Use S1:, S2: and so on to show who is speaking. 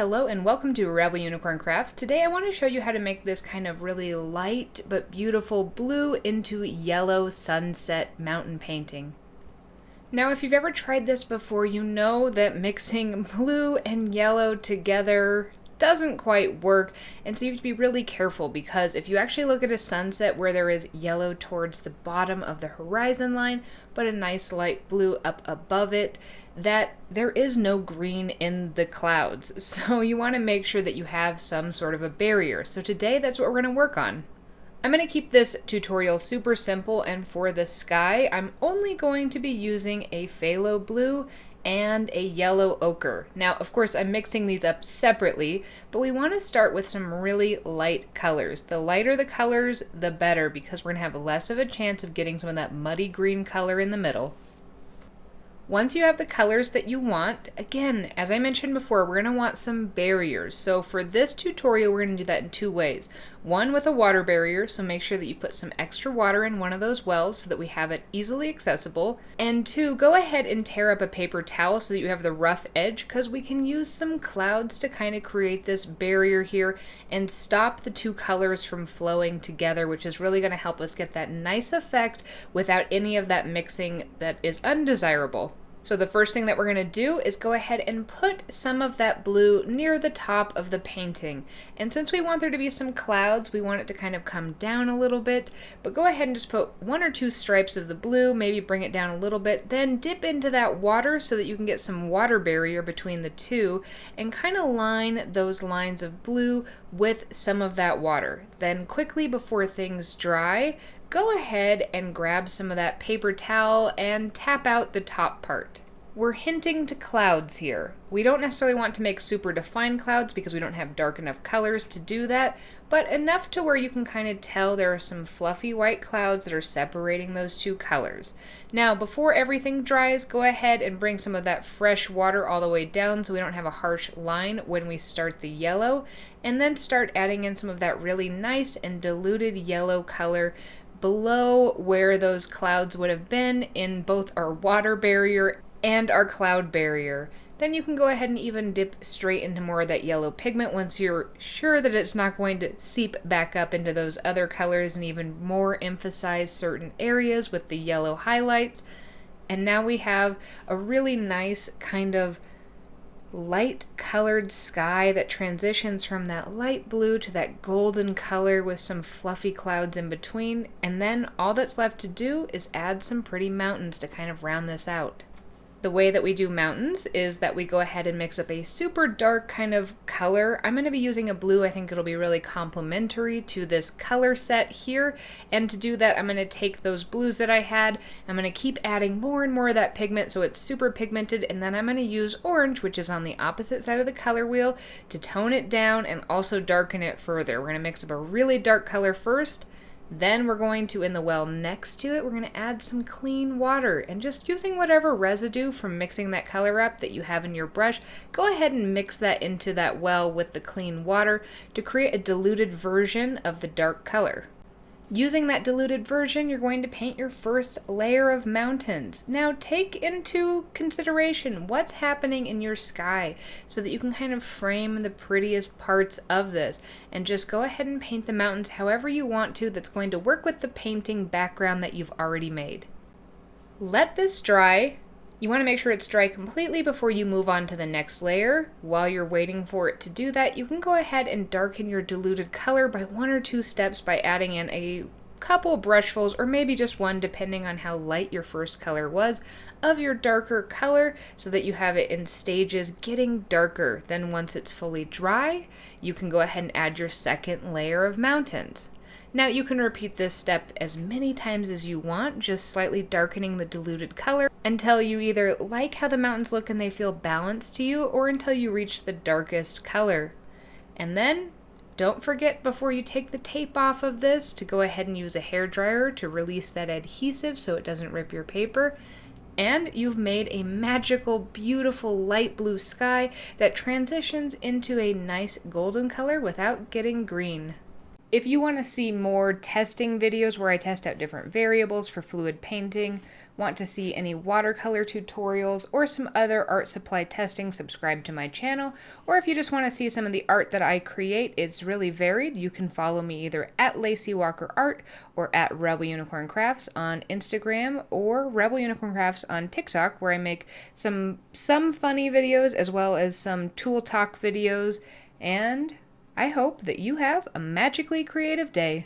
S1: Hello and welcome to Rebel Unicorn Crafts. Today I want to show you how to make this kind of really light but beautiful blue into yellow sunset mountain painting. Now if you've ever tried this before, you know that mixing blue and yellow together doesn't quite work, and so you have to be really careful, because if you actually look at a sunset where there is yellow towards the bottom of the horizon line but a nice light blue up above it, that there is no green in the clouds. So you want to make sure that you have some sort of a barrier. So today that's what we're going to work on. I'm going to keep this tutorial super simple, and for the sky I'm only going to be using a phthalo blue and a yellow ochre. Now, of course, I'm mixing these up separately, but we want to start with some really light colors. The lighter the colors, the better, because we're going to have less of a chance of getting some of that muddy green color in the middle. Once you have the colors that you want, again, as I mentioned before, we're going to want some barriers. So for this tutorial, we're going to do that in two ways. One with a water barrier, so make sure that you put some extra water in one of those wells so that we have it easily accessible. And two, go ahead and tear up a paper towel so that you have the rough edge, because we can use some clouds to kind of create this barrier here and stop the two colors from flowing together, which is really going to help us get that nice effect without any of that mixing that is undesirable. So the first thing that we're going to do is go ahead and put some of that blue near the top of the painting. And since we want there to be some clouds, we want it to kind of come down a little bit, but go ahead and just put one or two stripes of the blue, maybe bring it down a little bit, then dip into that water so that you can get some water barrier between the two and kind of line those lines of blue with some of that water. Then quickly, before things dry, go ahead and grab some of that paper towel and tap out the top part. We're hinting to clouds here. We don't necessarily want to make super defined clouds because we don't have dark enough colors to do that, but enough to where you can kind of tell there are some fluffy white clouds that are separating those two colors. Now, before everything dries, go ahead and bring some of that fresh water all the way down so we don't have a harsh line when we start the yellow, and then start adding in some of that really nice and diluted yellow color below where those clouds would have been in both our water barrier and our cloud barrier. Then you can go ahead and even dip straight into more of that yellow pigment once you're sure that it's not going to seep back up into those other colors, and even more emphasize certain areas with the yellow highlights. And now we have a really nice kind of light colored sky that transitions from that light blue to that golden color with some fluffy clouds in between. And then all that's left to do is add some pretty mountains to kind of round this out. The way that we do mountains is that we go ahead and mix up a super dark kind of color. I'm going to be using a blue. I think it'll be really complementary to this color set here. And to do that, I'm going to take those blues that I had. I'm going to keep adding more and more of that pigment so it's super pigmented. And then I'm going to use orange, which is on the opposite side of the color wheel, to tone it down and also darken it further. We're going to mix up a really dark color first. Then we're going to, in the well next to it, we're going to add some clean water, and just using whatever residue from mixing that color up that you have in your brush, go ahead and mix that into that well with the clean water to create a diluted version of the dark color. Using that diluted version, you're going to paint your first layer of mountains. Now take into consideration what's happening in your sky so that you can kind of frame the prettiest parts of this, and just go ahead and paint the mountains however you want to that's going to work with the painting background that you've already made. Let this dry. You want to make sure it's dry completely before you move on to the next layer. While you're waiting for it to do that, you can go ahead and darken your diluted color by one or two steps by adding in a couple brushfuls, or maybe just one depending on how light your first color was, of your darker color so that you have it in stages getting darker. Then once it's fully dry, you can go ahead and add your second layer of mountains. Now you can repeat this step as many times as you want, just slightly darkening the diluted color until you either like how the mountains look and they feel balanced to you, or until you reach the darkest color. And then don't forget, before you take the tape off of this, to go ahead and use a hairdryer to release that adhesive so it doesn't rip your paper. And you've made a magical, beautiful light blue sky that transitions into a nice golden color without getting green. If you want to see more testing videos where I test out different variables for fluid painting, want to see any watercolor tutorials, or some other art supply testing, subscribe to my channel. Or if you just want to see some of the art that I create, it's really varied. You can follow me either at Lacey Walker Art or at Rebel Unicorn Crafts on Instagram, or Rebel Unicorn Crafts on TikTok, where I make some funny videos as well as some tool talk videos. And I hope that you have a magically creative day.